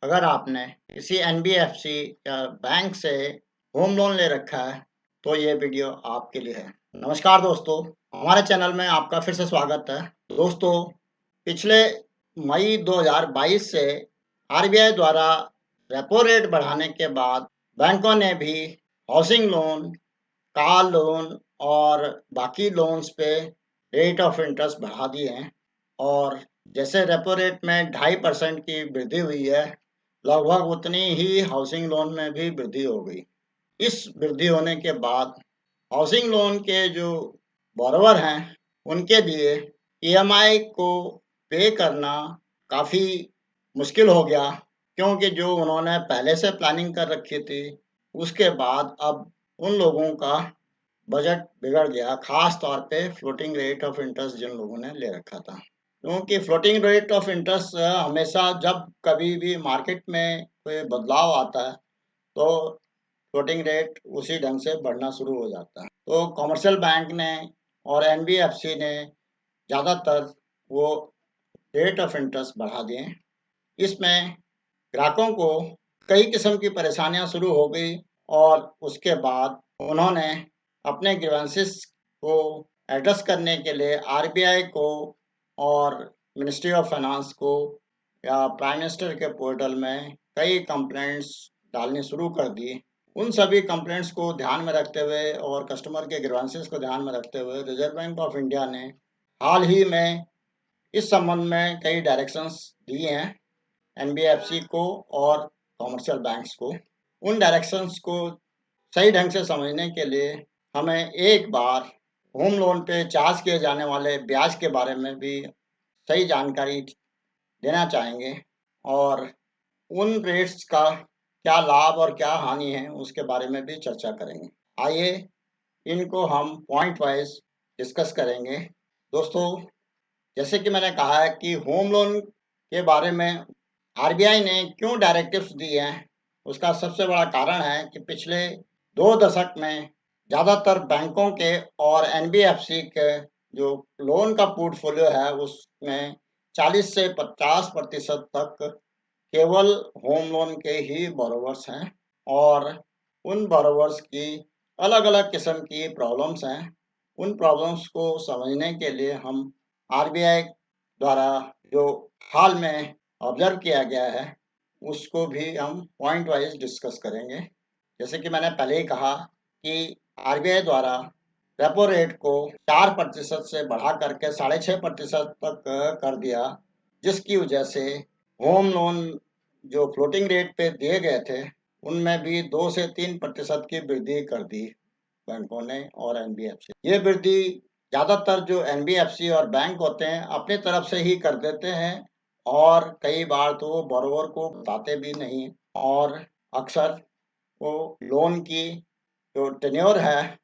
अगर आपने किसी एनबीएफसी या बैंक से होम लोन ले रखा है, तो ये वीडियो आपके लिए है। नमस्कार दोस्तों, हमारे चैनल में आपका फिर से स्वागत है। दोस्तों, पिछले मई 2022 से आरबीआई द्वारा रेपो रेट बढ़ाने के बाद बैंकों ने भी हाउसिंग लोन, कार लोन और बाकी लोन्स पे रेट ऑफ इंटरेस्ट बढ़ा दिए हैं। और जैसे रेपो रेट में 2.5% की वृद्धि हुई है, लगभग उतनी ही हाउसिंग लोन में भी वृद्धि हो गई। इस वृद्धि होने के बाद हाउसिंग लोन के जो बोरोवर हैं, उनके लिए ईएमआई को पे करना काफ़ी मुश्किल हो गया, क्योंकि जो उन्होंने पहले से प्लानिंग कर रखी थी, उसके बाद अब उन लोगों का बजट बिगड़ गया, खास तौर पे फ्लोटिंग रेट ऑफ इंटरेस्ट जिन लोगों ने ले रखा था। क्योंकि फ्लोटिंग रेट ऑफ इंटरेस्ट हमेशा जब कभी भी मार्केट में कोई बदलाव आता है, तो फ्लोटिंग रेट उसी ढंग से बढ़ना शुरू हो जाता है। तो कमर्शियल बैंक ने और एनबीएफसी ने ज़्यादातर वो रेट ऑफ इंटरेस्ट बढ़ा दिए। इसमें ग्राहकों को कई किस्म की परेशानियां शुरू हो गई और उसके बाद उन्होंने अपने ग्रीवेंसेस को एड्रेस करने के लिए आरबीआई को और मिनिस्ट्री ऑफ फाइनेंस को या प्राइम मिनिस्टर के पोर्टल में कई कंप्लेंट्स डालनी शुरू कर दी। उन सभी कंप्लेंट्स को ध्यान में रखते हुए और कस्टमर के ग्रीवेंसेस को ध्यान में रखते हुए रिजर्व बैंक ऑफ इंडिया ने हाल ही में इस संबंध में कई डायरेक्शंस दिए हैं एनबीएफसी को और कमर्शियल बैंक्स को। उन डायरेक्शंस को सही ढंग से समझने के लिए हमें एक बार होम लोन पे चार्ज किए जाने वाले ब्याज के बारे में भी सही जानकारी देना चाहेंगे और उन रेट्स का क्या लाभ और क्या हानि है, उसके बारे में भी चर्चा करेंगे। आइए इनको हम पॉइंट वाइज डिस्कस करेंगे। दोस्तों, जैसे कि मैंने कहा है कि होम लोन के बारे में आरबीआई ने क्यों डायरेक्टिव्स दिए हैं, उसका सबसे बड़ा कारण है कि पिछले 2 दशक में ज़्यादातर बैंकों के और एनबीएफसी के जो लोन का पोर्टफोलियो है, उसमें 40 से 50% तक केवल होम लोन के ही बोरोवर्स हैं और उन बोरोवर्स की अलग-अलग किस्म की प्रॉब्लम्स हैं। उन प्रॉब्लम्स को समझने के लिए हम आरबीआई द्वारा जो हाल में ऑब्जर्व किया गया है, उसको भी हम पॉइंट वाइज डिस्कस करेंगे। जैसे कि मैंने पहले ही कहा कि आरबीआई द्वारा रेपो रेट को 4% से बढ़ा करके 6.5% तक कर दिया, जिसकी वजह से होम लोन जो फ्लोटिंग रेट पे दिए गए थे, उनमें भी 2 से 3% की वृद्धि कर दी बैंकों ने और एनबीएफसी। ये वृद्धि ज़्यादातर जो एनबीएफसी और बैंक होते हैं, अपनी तरफ से ही कर देते हैं और कई बार तो वो बोरोवर को बताते भी नहीं और अक्सर वो लोन की जो टेन्योर है,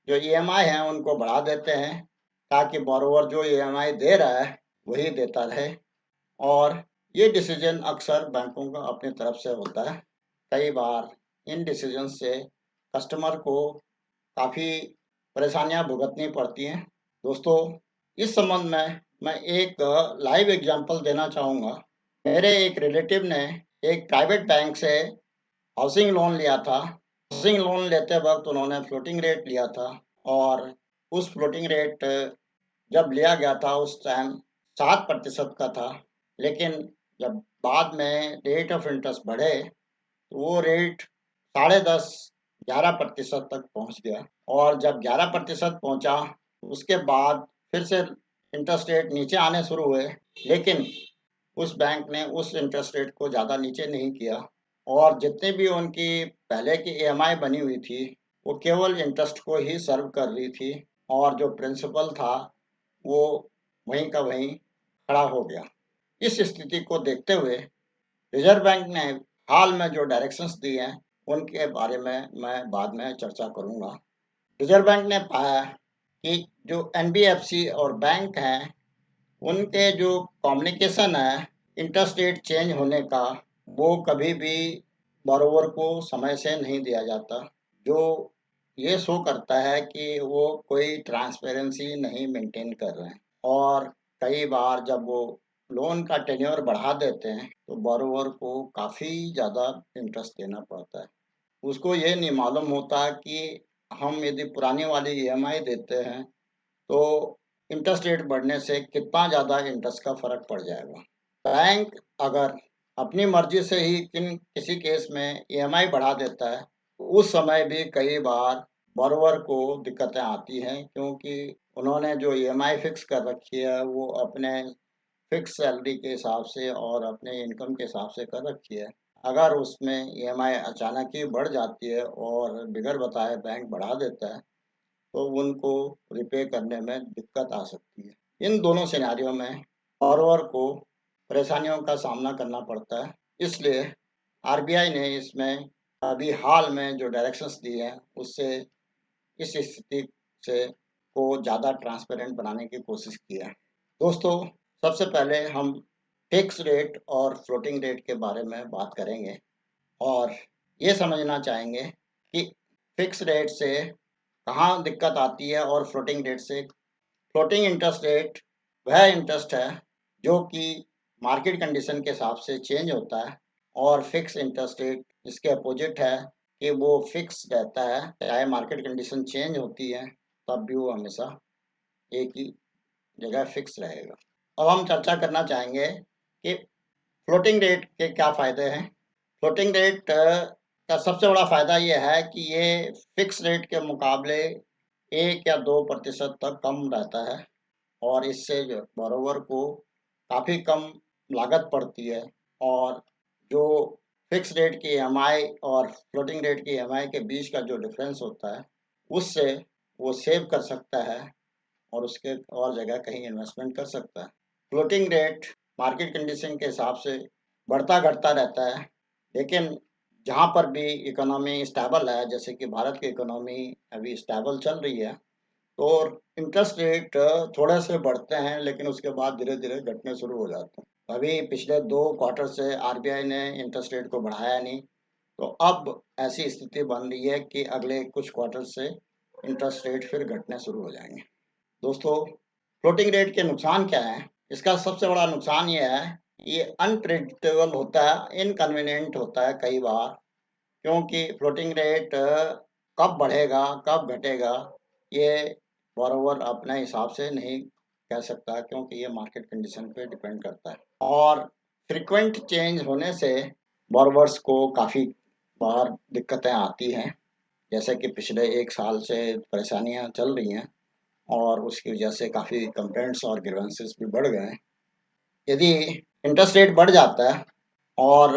जो ईएमआई है, उनको बढ़ा देते हैं ताकि बोरोवर जो ईएमआई दे रहा है, वही देता रहे। और ये डिसीजन अक्सर बैंकों का अपनी तरफ से होता है। कई बार इन डिसीजन से कस्टमर को काफ़ी परेशानियां भुगतनी पड़ती हैं। दोस्तों, इस संबंध में मैं एक लाइव एग्जांपल देना चाहूँगा। मेरे एक रिलेटिव ने एक प्राइवेट बैंक से हाउसिंग लोन लिया था। हाउसिंग लोन लेते वक़्त उन्होंने फ्लोटिंग रेट लिया था और उस फ्लोटिंग रेट जब लिया गया था उस टाइम 7% का था, लेकिन जब बाद में रेट ऑफ इंटरेस्ट बढ़े, तो वो रेट साढ़े 10, 11% तक पहुँच गया और जब 11% पहुँचा, उसके बाद फिर से इंटरेस्ट रेट नीचे आने शुरू हुए, लेकिन उस बैंक ने उस इंटरेस्ट रेट को ज़्यादा नीचे नहीं किया और जितनी भी उनकी पहले की ईएमआई बनी हुई थी, वो केवल इंटरेस्ट को ही सर्व कर रही थी और जो प्रिंसिपल था, वो वहीं का वहीं खड़ा हो गया। इस स्थिति को देखते हुए रिजर्व बैंक ने हाल में जो डायरेक्शंस दिए हैं, उनके बारे में मैं बाद में चर्चा करूँगा। रिजर्व बैंक ने पाया कि जो एनबीएफसी और बैंक हैं, उनके जो कम्युनिकेशन है, इंटरेस्ट रेट चेंज होने का, वो कभी भी बोरोवर को समय से नहीं दिया जाता, जो ये शो करता है कि वो कोई ट्रांसपेरेंसी नहीं मेंटेन कर रहे हैं। और कई बार जब वो लोन का टेन्योर बढ़ा देते हैं तो बोरोवर को काफ़ी ज़्यादा इंटरेस्ट देना पड़ता है। उसको ये नहीं मालूम होता कि हम यदि पुरानी वाली ईएमआई देते हैं तो इंटरेस्ट रेट बढ़ने से कितना ज़्यादा इंटरेस्ट का फ़र्क पड़ जाएगा। बैंक अगर अपनी मर्ज़ी से ही किसी केस में ईएमआई बढ़ा देता है, तो उस समय भी कई बार बोरोवर को दिक्कतें आती हैं क्योंकि उन्होंने जो ईएमआई फ़िक्स कर रखी है, वो अपने फ़िक्स सैलरी के हिसाब से और अपने इनकम के हिसाब से कर रखी है। अगर उसमें ईएमआई अचानक ही बढ़ जाती है और बगैर बताए बैंक बढ़ा देता है, तो उनको रिपे करने में दिक्कत आ सकती है। इन दोनों सिनेरियो में बॉरोवर को परेशानियों का सामना करना पड़ता है। इसलिए आरबीआई ने इसमें अभी हाल में जो डायरेक्शंस दी हैं, उससे इस स्थिति से को ज़्यादा ट्रांसपेरेंट बनाने की कोशिश की है। दोस्तों, सबसे पहले हम फिक्स रेट और फ्लोटिंग रेट के बारे में बात करेंगे और ये समझना चाहेंगे कि फिक्स रेट से कहाँ दिक्कत आती है और फ्लोटिंग रेट से। फ्लोटिंग इंटरेस्ट रेट वह इंटरेस्ट है जो कि मार्केट कंडीशन के हिसाब से चेंज होता है और फिक्स इंटरेस्ट रेट इसके अपोजिट है कि वो फिक्स रहता है, चाहे मार्केट कंडीशन चेंज होती है तब भी वो हमेशा एक ही जगह फिक्स रहेगा। अब हम चर्चा करना चाहेंगे कि फ्लोटिंग रेट के क्या फ़ायदे हैं। फ्लोटिंग रेट का सबसे बड़ा फ़ायदा ये है कि ये फिक्स रेट के मुकाबले 1 या 2% तक कम रहता है और इससे जो बोरोवर को काफ़ी कम लागत पड़ती है और जो फिक्स रेट की ईएमआई और फ्लोटिंग रेट की ईएमआई के बीच का जो डिफ़रेंस होता है, उससे वो सेव कर सकता है और उसके और जगह कहीं इन्वेस्टमेंट कर सकता है। फ्लोटिंग रेट मार्केट कंडीशन के हिसाब से बढ़ता-घटता रहता है, लेकिन जहाँ पर भी इकोनॉमी स्टेबल है, जैसे कि भारत की इकोनॉमी अभी स्टेबल चल रही है, तो इंटरेस्ट रेट थोड़े से बढ़ते हैं, लेकिन उसके बाद धीरे-धीरे घटने शुरू हो जाते हैं। अभी पिछले 2 क्वार्टर से आरबीआई ने इंटरेस्ट रेट को बढ़ाया नहीं, तो अब ऐसी स्थिति बन रही है कि अगले कुछ क्वार्टर से इंटरेस्ट रेट फिर घटने शुरू हो जाएँगे। दोस्तों, फ्लोटिंग रेट के नुकसान क्या हैं? इसका सबसे बड़ा नुकसान ये है, ये अनप्रेडिक्टेबल होता है, इनकन्वीनिएंट होता है कई बार, क्योंकि फ्लोटिंग रेट कब बढ़ेगा, कब घटेगा, ये बॉरोवर अपने हिसाब से नहीं कह सकता क्योंकि ये मार्केट कंडीशन पे डिपेंड करता है। और फ्रीक्वेंट चेंज होने से बॉरोवर्स को काफ़ी बार दिक्कतें आती हैं, जैसे कि पिछले 1 साल से परेशानियाँ चल रही हैं और उसकी वजह से काफ़ी कंप्लेंट्स और ग्रीवेंसेस भी बढ़ गए हैं। यदि इंटरेस्ट रेट बढ़ जाता है और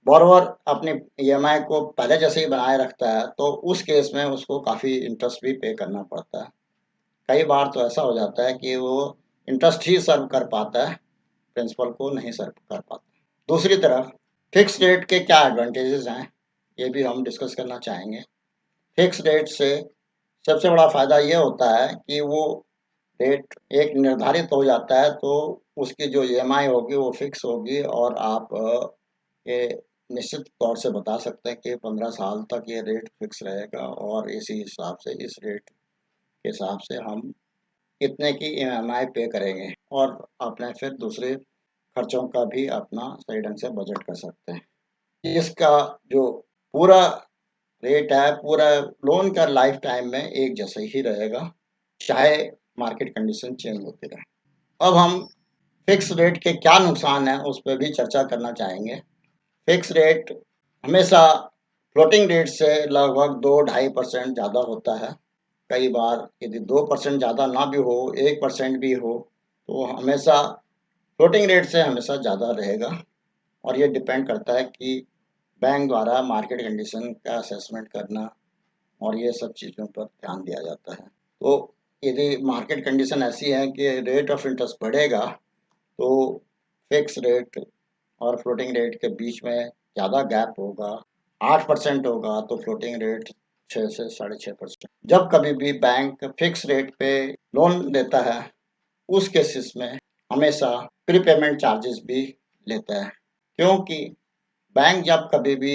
बॉरोवर अपनी ईएमआई को पहले जैसे ही बनाए रखता है, तो उस केस में उसको काफ़ी इंटरेस्ट भी पे करना पड़ता है। कई बार तो ऐसा हो जाता है कि वो इंटरेस्ट ही सर्व कर पाता है, प्रिंसिपल को नहीं सर्व कर पाता। दूसरी तरफ फिक्स रेट के क्या एडवांटेजेस हैं, ये भी हम डिस्कस करना चाहेंगे। फिक्स रेट से सबसे बड़ा फ़ायदा ये होता है कि वो रेट एक निर्धारित हो जाता है, तो उसकी जो ईएमआई होगी वो फिक्स होगी और आप ये निश्चित तौर से बता सकते हैं कि 15 साल तक ये रेट फिक्स रहेगा और इसी हिसाब से इस रेट के हिसाब से हम इतने की ईएमआई पे करेंगे और अपने फिर दूसरे खर्चों का भी अपना सही ढंग से बजट कर सकते हैं। इसका जो पूरा रेट है, पूरा लोन का लाइफ टाइम में एक जैसा ही रहेगा, चाहे मार्केट कंडीशन चेंज होती रहे। अब हम फिक्स रेट के क्या नुकसान हैं, उस पे भी चर्चा करना चाहेंगे। फिक्स रेट हमेशा फ्लोटिंग रेट से लगभग 2 ढाई % ज़्यादा होता है। कई बार यदि 2% ज़्यादा ना भी हो, 1% भी हो, तो हमेशा फ्लोटिंग रेट से हमेशा ज़्यादा रहेगा और ये डिपेंड करता है कि बैंक द्वारा मार्केट कंडीशन का असेसमेंट करना और ये सब चीज़ों पर ध्यान दिया जाता है। तो यदि मार्केट कंडीशन ऐसी है कि रेट ऑफ इंटरेस्ट बढ़ेगा, तो फिक्स रेट और फ्लोटिंग रेट के बीच में ज़्यादा गैप होगा। 8% होगा तो फ्लोटिंग रेट 6 से 6.5%। जब कभी भी बैंक फिक्स रेट पे लोन देता है, उस केसेस में हमेशा प्रीपेमेंट चार्जेस भी लेता है, क्योंकि बैंक जब कभी भी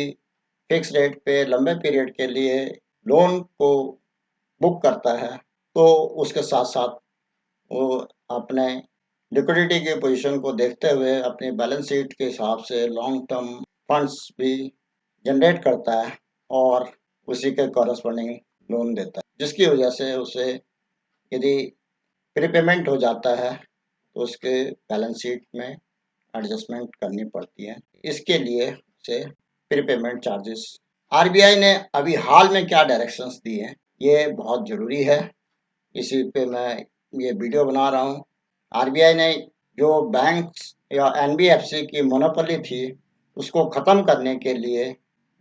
फिक्स रेट पे लंबे पीरियड के लिए लोन को बुक करता है, तो उसके साथ-साथ वो अपने लिक्विडिटी की पोजीशन को देखते हुए अपनी बैलेंस शीट के हिसाब से लॉन्ग टर्म फंड्स भी जनरेट करता है और उसी के कॉरस्पॉन्डिंग लोन देता है, जिसकी वजह से उसे यदि प्रीपेमेंट हो जाता है तो उसके बैलेंस शीट में एडजस्टमेंट करनी पड़ती है। इसके लिए उसे प्रीपेमेंट चार्जेस। आरबीआई ने अभी हाल में क्या डायरेक्शंस दी हैं, ये बहुत ज़रूरी है, इसी पे मैं ये वीडियो बना रहा हूँ। आरबीआई ने जो बैंक्स या एनबीएफसी की मोनोपोली थी, उसको ख़त्म करने के लिए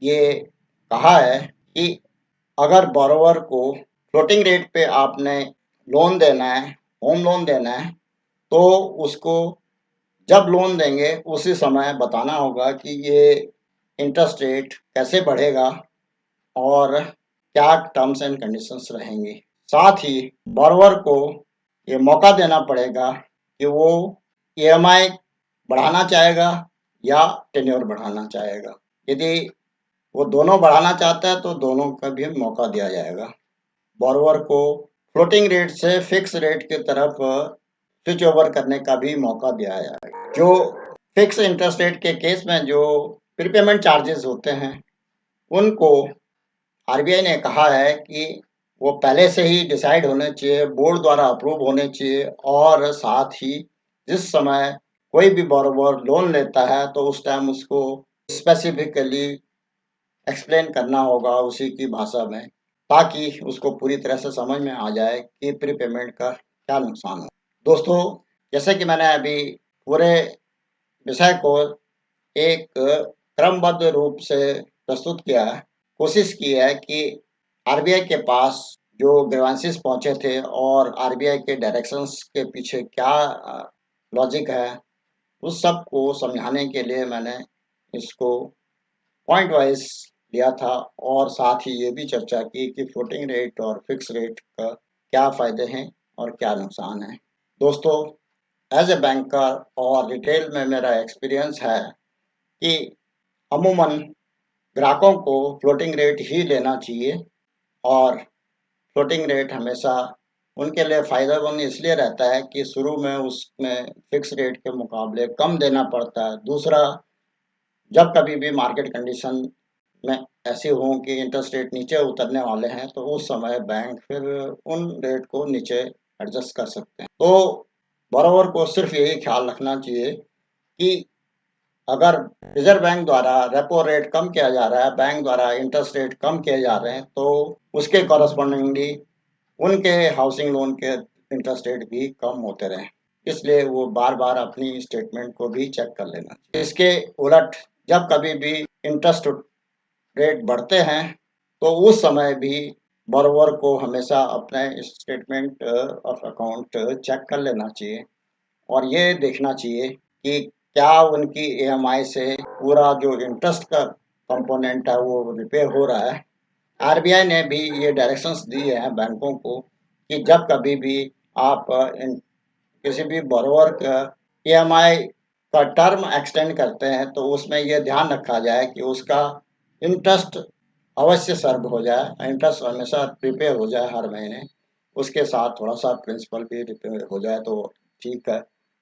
ये कहा है कि अगर बोरोवर को फ्लोटिंग रेट पे आपने लोन देना है, होम लोन देना है, तो उसको जब लोन देंगे उसी समय बताना होगा कि ये इंटरेस्ट रेट कैसे बढ़ेगा और क्या टर्म्स एंड कंडीशंस रहेंगे। साथ ही बोरोवर को ये मौका देना पड़ेगा कि वो ईएमआई बढ़ाना चाहेगा या टेन्योर बढ़ाना चाहेगा। यदि वो दोनों बढ़ाना चाहता है तो दोनों का भी मौका दिया जाएगा। बोरोवर को फ्लोटिंग रेट से फिक्स रेट की तरफ स्विच ओवर करने का भी मौका दिया जाएगा। जो फिक्स इंटरेस्ट रेट के केस में जो प्रीपेमेंट चार्जेस होते हैं, उनको आरबीआई ने कहा है कि वो पहले से ही डिसाइड होने चाहिए, बोर्ड द्वारा अप्रूव होने चाहिए और साथ ही जिस समय कोई भी बोरोवर लोन लेता है तो उस टाइम उसको स्पेसिफिकली एक्सप्लेन करना होगा उसी की भाषा में, ताकि उसको पूरी तरह से समझ में आ जाए कि प्रीपेमेंट का क्या नुकसान है। दोस्तों, जैसे कि मैंने अभी पूरे विषय को एक क्रमबद्ध रूप से प्रस्तुत किया है, कोशिश की है कि आरबीआई के पास जो ग्रीवेंसेस पहुंचे थे और आरबीआई के डायरेक्शंस के पीछे क्या लॉजिक है, उस सब को समझाने के लिए मैंने इसको पॉइंट वाइज लिया था और साथ ही ये भी चर्चा की कि फ्लोटिंग रेट और फिक्स रेट का क्या फ़ायदे हैं और क्या नुकसान है। दोस्तों, एज ए बैंकर और रिटेल में मेरा एक्सपीरियंस है कि अमूमन ग्राहकों को फ्लोटिंग रेट ही लेना चाहिए और फ्लोटिंग रेट हमेशा उनके लिए फ़ायदेमंद इसलिए रहता है कि शुरू में उसमें फिक्स रेट के मुकाबले कम देना पड़ता है। दूसरा, जब कभी भी मार्केट कंडीशन में ऐसी हो कि इंटरेस्ट रेट नीचे उतरने वाले हैं, तो उस समय बैंक फिर उन रेट को नीचे एडजस्ट कर सकते हैं। तो बोरोवर को सिर्फ यही ख्याल रखना चाहिए कि अगर रिजर्व बैंक द्वारा रेपो रेट कम किया जा रहा है, बैंक द्वारा इंटरेस्ट रेट कम किए जा रहे हैं, तो उसके कॉरस्पॉन्डिंगली उनके हाउसिंग लोन के इंटरेस्ट रेट भी कम होते रहें। इसलिए वो बार-बार अपनी स्टेटमेंट को भी चेक कर लेना चाहिए। इसके उलट जब कभी भी इंटरेस्ट रेट बढ़ते हैं, तो उस समय भी बोरोवर को हमेशा अपने स्टेटमेंट ऑफ अकाउंट चेक कर लेना चाहिए और ये देखना चाहिए कि क्या उनकी ईएमआई से पूरा जो इंटरेस्ट का कंपोनेंट है वो रिपे हो रहा है। आरबीआई ने भी ये डायरेक्शंस दी हैं बैंकों को कि जब कभी भी आप किसी भी बोरोवर का ईएमआई का टर्म एक्सटेंड करते हैं तो उसमें ये ध्यान रखा जाए कि उसका इंटरेस्ट अवश्य सर्व हो जाए, इंटरेस्ट हमेशा प्रीपे हो जाए हर महीने, उसके साथ थोड़ा-सा प्रिंसिपल भी रिपे हो जाए तो ठीक है।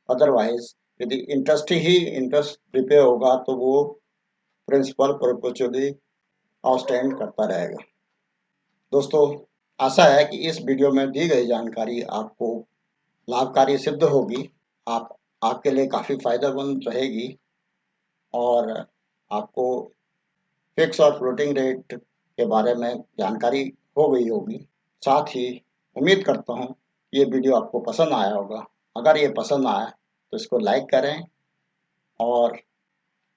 अदरवाइज़ यदि इंटरेस्ट प्रीपे होगा तो वो प्रिंसिपल परपेचुअली आउटस्टैंड करता रहेगा। दोस्तों, आशा है कि इस वीडियो में दी गई जानकारी आपको लाभकारी सिद्ध होगी, आप आपके लिए काफ़ी फ़ायदेमंद रहेगी और आपको फिक्स और फ्लोटिंग रेट के बारे में जानकारी हो गई होगी। साथ ही उम्मीद करता हूँ ये वीडियो आपको पसंद आया होगा। अगर ये पसंद आया तो इसको लाइक करें और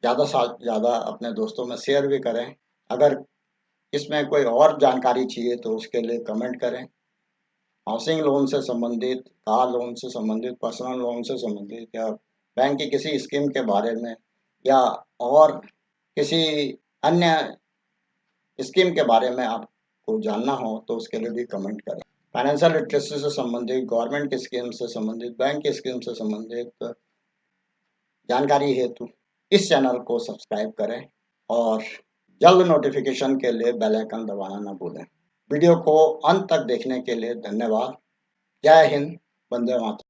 ज़्यादा से ज़्यादा अपने दोस्तों में शेयर भी करें। अगर इसमें कोई और जानकारी चाहिए तो उसके लिए कमेंट करें। हाउसिंग लोन से संबंधित, कार लोन से संबंधित, पर्सनल लोन से संबंधित या बैंक की किसी स्कीम के बारे में या और किसी अन्य स्कीम के बारे में आपको जानना हो तो उसके लिए भी कमेंट करें। फाइनेंशियल लिटरेसी से संबंधित, गवर्नमेंट की स्कीम से संबंधित, बैंक की स्कीम से संबंधित जानकारी हेतु इस चैनल को सब्सक्राइब करें और जल्द नोटिफिकेशन के लिए बेल आइकन दबाना न भूलें। वीडियो को अंत तक देखने के लिए धन्यवाद। जय हिंद, वंदे मातरम।